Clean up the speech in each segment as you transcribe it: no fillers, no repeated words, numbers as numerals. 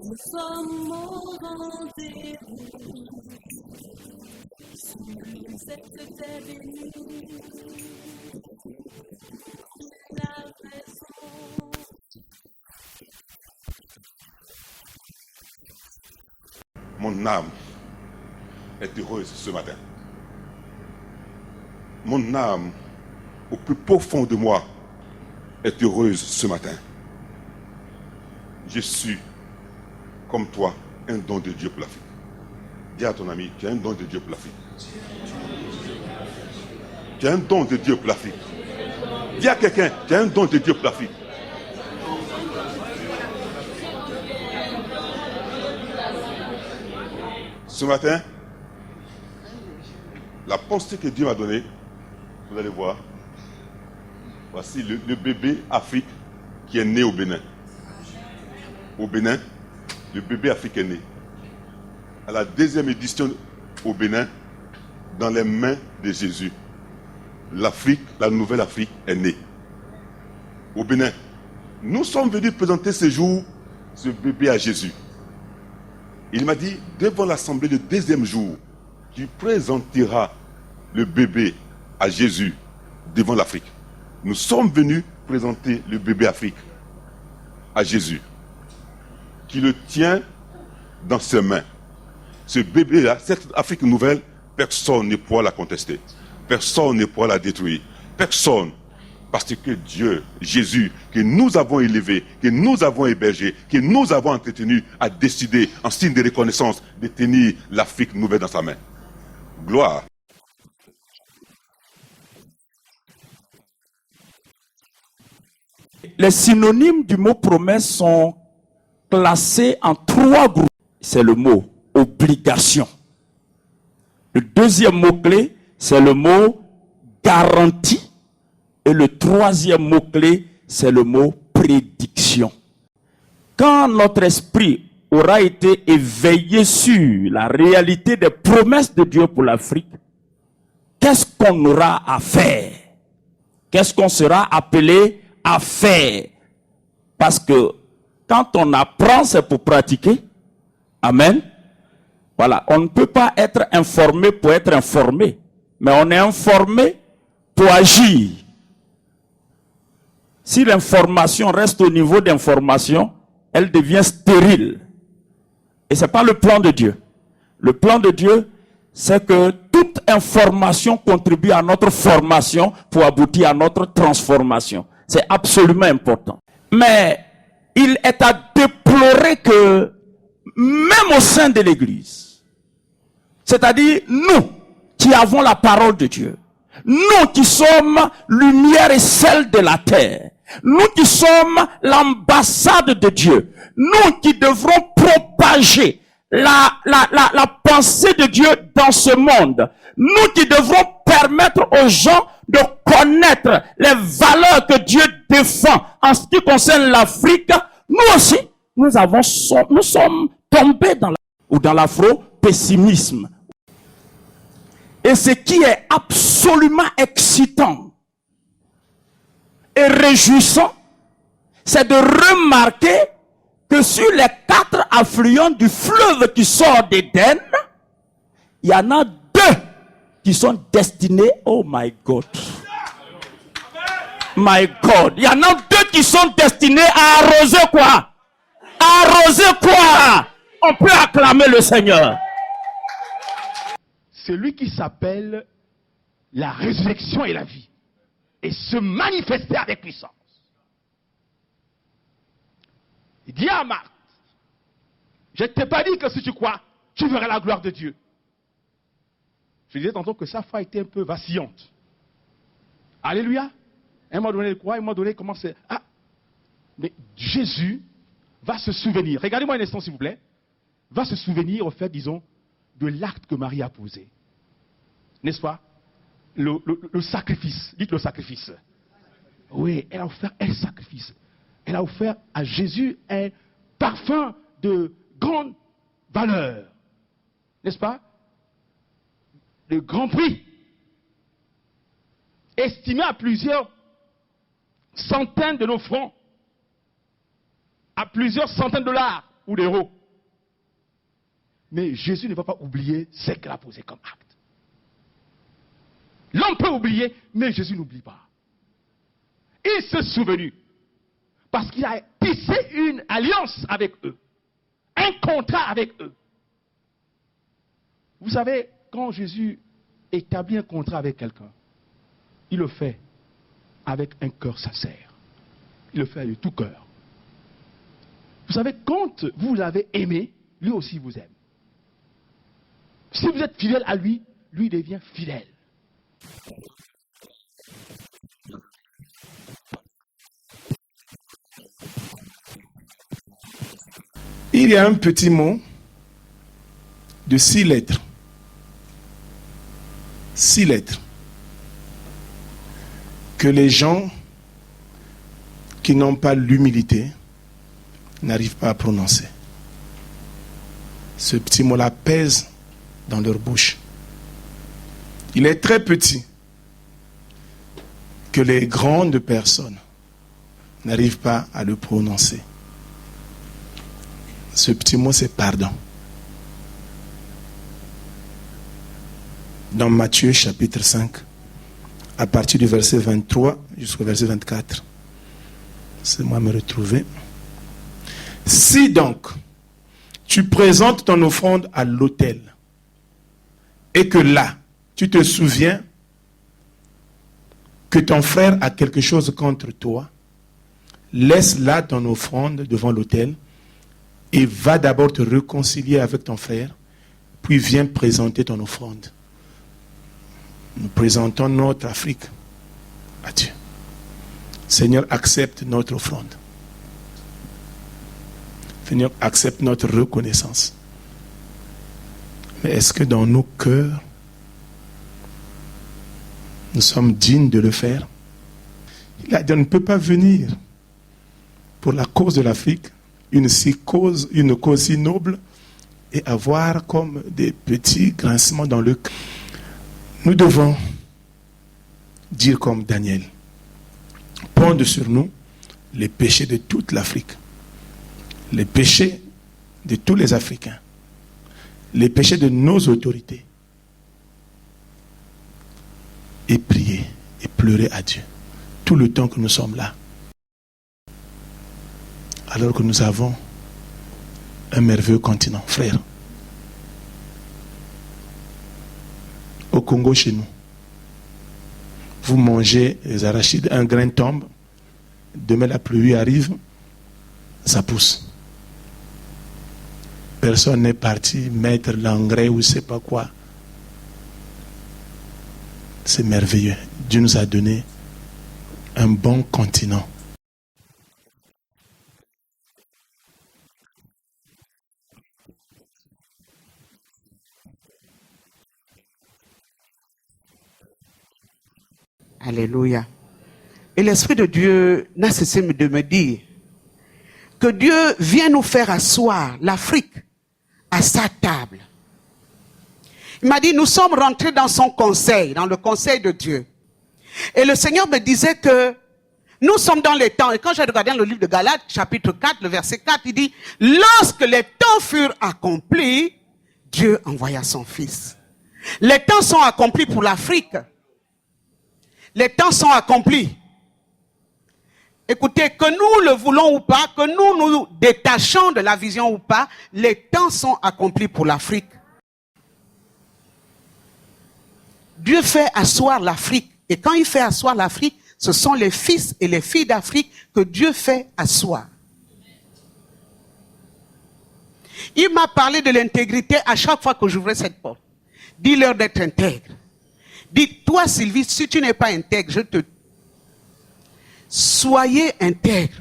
nous sommes au rendez-vous. Sur cette terre bénie, la raison. Mon âme est heureuse ce matin. Mon âme, au plus profond de moi, est heureuse ce matin. Je suis, comme toi, un don de Dieu pour l'Afrique. Dis à ton ami, tu as un don de Dieu pour l'Afrique. Tu as un don de Dieu pour l'Afrique. Dis à quelqu'un, tu as un don de Dieu pour l'Afrique. Ce matin, la pensée que Dieu m'a donnée, vous allez voir, voici le bébé Afrique qui est né au Bénin. Au Bénin, le bébé Afrique est né. À la deuxième édition au Bénin, dans les mains de Jésus, l'Afrique, la nouvelle Afrique est née. Au Bénin, nous sommes venus présenter ce jour, ce bébé à Jésus. Il m'a dit, devant l'assemblée le deuxième jour, tu présenteras le bébé à Jésus devant l'Afrique. Nous sommes venus présenter le bébé Afrique à Jésus, qui le tient dans ses mains. Ce bébé-là, cette Afrique nouvelle, personne ne pourra la contester. Personne ne pourra la détruire. Personne. Parce que Dieu, Jésus, que nous avons élevé, que nous avons hébergé, que nous avons entretenu, a décidé, en signe de reconnaissance, de tenir l'Afrique nouvelle dans sa main. Gloire. Les synonymes du mot promesse sont classés en 3 groupes. C'est le mot obligation. Le deuxième mot-clé, c'est le mot garantie. Et le troisième mot-clé, c'est le mot prédiction. Quand notre esprit aura été éveillé sur la réalité des promesses de Dieu pour l'Afrique, qu'est-ce qu'on aura à faire? Qu'est-ce qu'on sera appelé à faire? Parce que quand on apprend, c'est pour pratiquer. Amen. Voilà, on ne peut pas être informé pour être informé, mais on est informé pour agir. Si l'information reste au niveau d'information, elle devient stérile. Et ce n'est pas le plan de Dieu. Le plan de Dieu, c'est que toute information contribue à notre formation pour aboutir à notre transformation. C'est absolument important. Mais il est à déplorer que même au sein de l'Église, c'est-à-dire nous qui avons la parole de Dieu, nous qui sommes lumière et sel de la terre, nous qui sommes l'ambassade de Dieu, nous qui devrons propager la pensée de Dieu dans ce monde, nous qui devrons permettre aux gens de connaître les valeurs que Dieu défend en ce qui concerne l'Afrique, nous aussi, nous sommes tombés dans l'afro-pessimisme. Et ce qui est absolument excitant et réjouissant, c'est de remarquer que sur les 4 affluents du fleuve qui sort d'Éden, il y en a 2 qui sont destinés, oh my God. My God. Il y en a 2 qui sont destinés à arroser quoi? À arroser quoi? On peut acclamer le Seigneur. Celui qui s'appelle la résurrection et la vie, et se manifester avec puissance. Il dit à Marthe, je ne t'ai pas dit que si tu crois, tu verras la gloire de Dieu. Je disais tantôt que sa foi était un peu vacillante. Alléluia. À un moment donné, il croit, à un moment donné, il commence à... Ah, mais Jésus va se souvenir. Regardez-moi un instant, s'il vous plaît. Va se souvenir, au fait, disons, de l'acte que Marie a posé. N'est-ce pas? Le sacrifice. Dites le sacrifice. Oui, elle a offert un sacrifice. Elle a offert à Jésus un parfum de grande valeur. N'est-ce pas? De grand prix. Estimé à plusieurs centaines de nos francs. à plusieurs centaines de dollars ou d'euros. Mais Jésus ne va pas oublier ce qu'elle a posé comme acte. L'homme peut oublier, mais Jésus n'oublie pas. Il s'est souvenu. Parce qu'il a tissé une alliance avec eux. Un contrat avec eux. Vous savez, quand Jésus établit un contrat avec quelqu'un, il le fait avec un cœur sincère. Il le fait de tout cœur. Vous savez, quand vous l'avez aimé, lui aussi vous aime. Si vous êtes fidèle à lui, lui devient fidèle. Il y a un petit mot de 6 lettres. 6 lettres. Que les gens qui n'ont pas l'humilité n'arrivent pas à prononcer. Ce petit mot-là pèse dans leur bouche. Il est très petit que les grandes personnes n'arrivent pas à le prononcer. Ce petit mot, c'est pardon. Dans Matthieu chapitre 5, à partir du verset 23 jusqu'au verset 24. C'est moi me retrouver. Si donc, tu présentes ton offrande à l'autel, et que là, tu te souviens que ton frère a quelque chose contre toi, laisse là ton offrande devant l'autel, et va d'abord te réconcilier avec ton frère, puis viens présenter ton offrande. Nous présentons notre Afrique à Dieu. Seigneur, accepte notre offrande. Seigneur, accepte notre reconnaissance. Mais est-ce que dans nos cœurs, nous sommes dignes de le faire? Il a dit, on ne peut pas venir pour la cause de l'Afrique, une cause si noble, et avoir comme des petits grincements dans le cœur. Nous devons dire comme Daniel, pondre sur nous les péchés de toute l'Afrique, les péchés de tous les Africains, les péchés de nos autorités, et prier et pleurer à Dieu tout le temps que nous sommes là, alors que nous avons un merveilleux continent. Frère, au Congo, chez nous, vous mangez les arachides, un grain tombe, demain la pluie arrive, ça pousse. Personne n'est parti mettre l'engrais ou je ne sais pas quoi. C'est merveilleux. Dieu nous a donné un bon continent. Alléluia. Et l'Esprit de Dieu n'a cessé de me dire que Dieu vient nous faire asseoir l'Afrique à sa table. Il m'a dit, nous sommes rentrés dans son conseil, dans le conseil de Dieu. Et le Seigneur me disait que nous sommes dans les temps. Et quand j'ai regardé dans le livre de Galates, chapitre 4, le verset 4, il dit, lorsque les temps furent accomplis, Dieu envoya son Fils. Les temps sont accomplis pour l'Afrique. Les temps sont accomplis. Écoutez, que nous le voulons ou pas, que nous nous détachons de la vision ou pas, les temps sont accomplis pour l'Afrique. Dieu fait asseoir l'Afrique. Et quand il fait asseoir l'Afrique, ce sont les fils et les filles d'Afrique que Dieu fait asseoir. Il m'a parlé de l'intégrité à chaque fois que j'ouvrais cette porte. Dis-leur d'être intègre. Dis-toi, Sylvie, si tu n'es pas intègre, je te... Soyez intègre.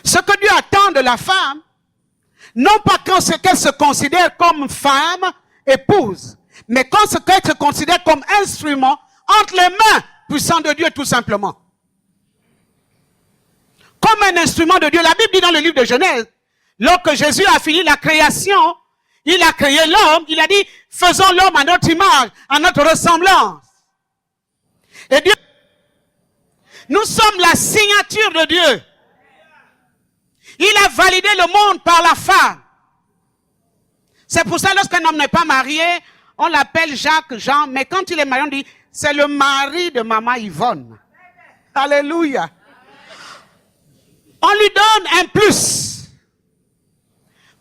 Ce que Dieu attend de la femme, non pas qu'elle se considère comme femme, épouse, mais qu'elle se considère comme instrument entre les mains puissantes de Dieu, tout simplement. Comme un instrument de Dieu. La Bible dit dans le livre de Genèse, lorsque Jésus a fini la création, il a créé l'homme, il a dit, faisons l'homme à notre image, à notre ressemblance. Et Dieu, nous sommes la signature de Dieu. Il a validé le monde par la femme. C'est pour ça, lorsqu'un homme n'est pas marié, on l'appelle Jacques, Jean, mais quand il est marié, on dit, c'est le mari de maman Yvonne. Alléluia. On lui donne un plus.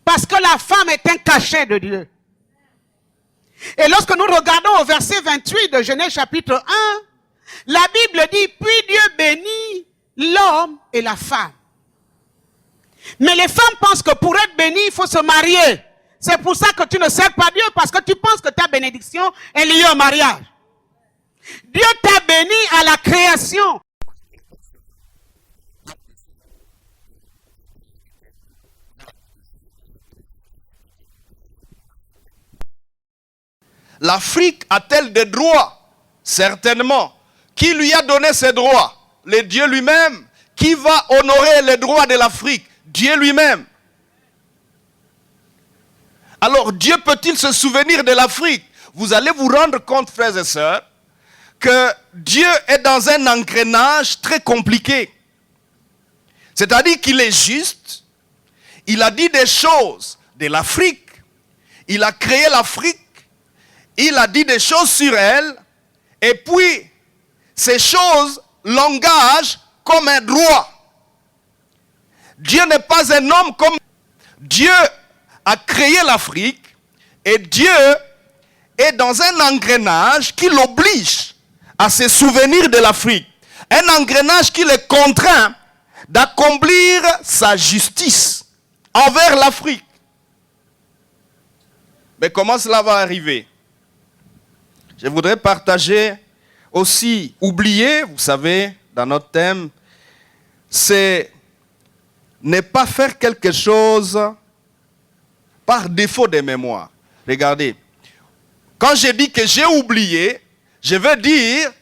Parce que la femme est un cachet de Dieu. Et lorsque nous regardons au verset 28 de Genèse chapitre 1, la Bible dit, puis Dieu bénit l'homme et la femme. Mais les femmes pensent que pour être bénies, il faut se marier. C'est pour ça que tu ne sers pas Dieu, parce que tu penses que ta bénédiction est liée au mariage. Dieu t'a béni à la création. L'Afrique a-t-elle des droits? Certainement. Qui lui a donné ces droits? Le Dieu lui-même. Qui va honorer les droits de l'Afrique? Dieu lui-même. Alors Dieu peut-il se souvenir de l'Afrique? Vous allez vous rendre compte, frères et sœurs, que Dieu est dans un engrenage très compliqué. C'est-à-dire qu'il est juste. Il a dit des choses de l'Afrique. Il a créé l'Afrique. Il a dit des choses sur elle. Et puis, ces choses l'engagent comme un droit. Dieu n'est pas un homme comme... Dieu a créé l'Afrique. Et Dieu est dans un engrenage qui l'oblige à se souvenir de l'Afrique. Un engrenage qui le contraint d'accomplir sa justice envers l'Afrique. Mais comment cela va arriver? Je voudrais partager aussi, oublier, vous savez, dans notre thème, c'est ne pas faire quelque chose par défaut de mémoire. Regardez, quand je dis que j'ai oublié, je veux dire,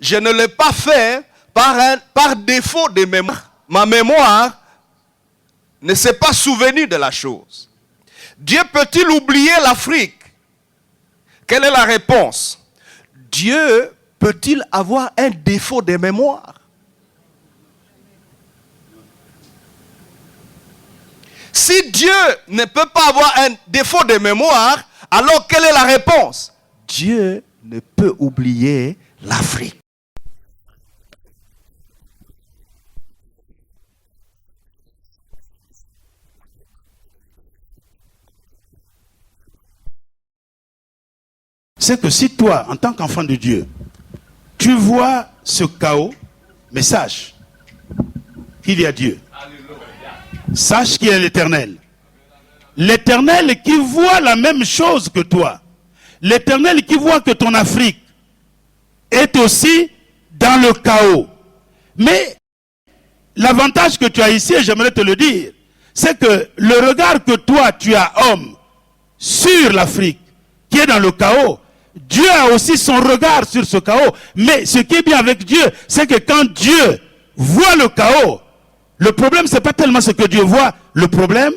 je ne l'ai pas fait par défaut de mémoire. Ma mémoire ne s'est pas souvenue de la chose. Dieu peut-il oublier l'Afrique? Quelle est la réponse? Dieu peut-il avoir un défaut de mémoire? Si Dieu ne peut pas avoir un défaut de mémoire, alors quelle est la réponse? Dieu ne peut oublier l'Afrique. C'est que si toi, en tant qu'enfant de Dieu, tu vois ce chaos, mais sache qu'il y a Dieu. Sache qu'il y a l'Éternel. L'Éternel qui voit la même chose que toi. L'Éternel qui voit que ton Afrique est aussi dans le chaos. Mais l'avantage que tu as ici, et j'aimerais te le dire, c'est que le regard que toi, tu as, homme, sur l'Afrique, qui est dans le chaos, Dieu a aussi son regard sur ce chaos. Mais ce qui est bien avec Dieu, c'est que quand Dieu voit le chaos, le problème, c'est pas tellement ce que Dieu voit. Le problème,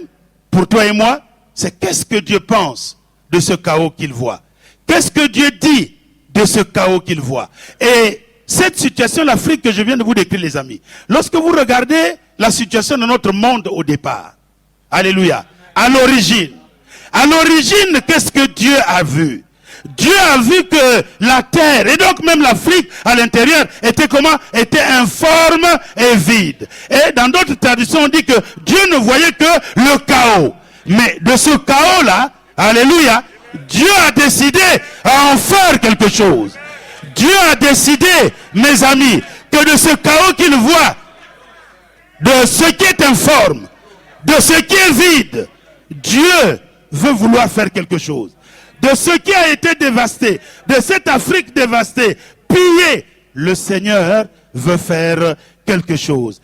pour toi et moi, c'est qu'est-ce que Dieu pense de ce chaos qu'il voit. Qu'est-ce que Dieu dit de ce chaos qu'il voit. Et cette situation, l'Afrique que je viens de vous décrire, les amis, lorsque vous regardez la situation de notre monde au départ, alléluia, à l'origine, qu'est-ce que Dieu a vu? Dieu a vu que la terre, et donc même l'Afrique à l'intérieur, était comment? Était informe et vide. Et dans d'autres traditions, on dit que Dieu ne voyait que le chaos. Mais de ce chaos-là, alléluia, Dieu a décidé à en faire quelque chose. Dieu a décidé, mes amis, que de ce chaos qu'il voit, de ce qui est informe, de ce qui est vide, Dieu veut vouloir faire quelque chose. De ce qui a été dévasté, de cette Afrique dévastée, pillée, le Seigneur veut faire quelque chose.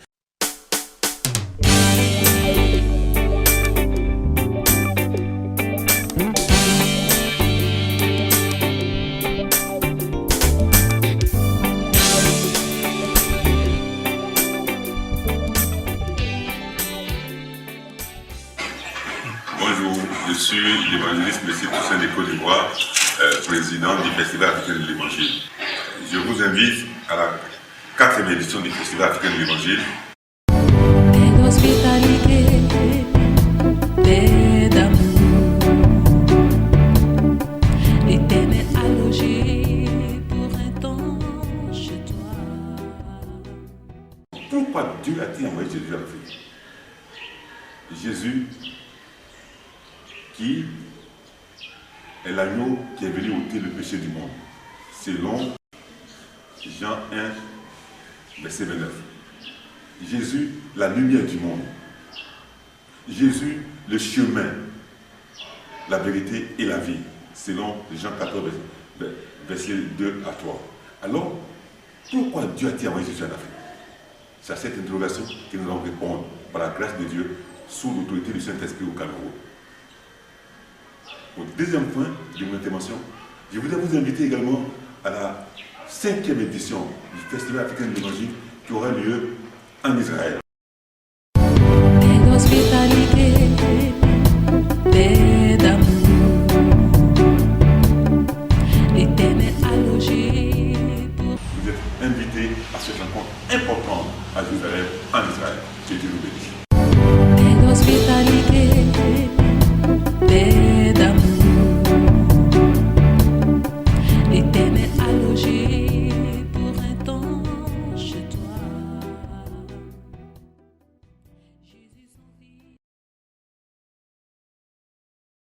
Bonjour, je suis l'évangéliste M. Toussaint de Côte d'Ivoire, président du Festival africain de l'Évangile. Je vous invite à la 4e édition du Festival africain de l'Évangile. En hospitality. pourquoi Dieu a-t-il envoyé Jésus en Afrique? Jésus, qui est l'agneau qui est venu ôter le péché du monde, selon Jean 1, verset 29. Jésus, la lumière du monde. Jésus, le chemin, la vérité et la vie, selon Jean 14, verset 2 à 3. Alors, pourquoi Dieu a-t-il envoyé Jésus en Afrique? C'est à cette interrogation que nous allons répondre par la grâce de Dieu sous l'autorité du Saint-Esprit au Cameroun. Au deuxième point de mon intervention, je voudrais vous inviter également à la 5e édition du Festival africain de l'évangile qui aura lieu en Israël. Paix d'hospitalité, paix d'amour, l'Éternel a logé pour... Vous êtes invités à cette rencontre importante à Jérusalem, en Israël. Que Dieu vous bénisse.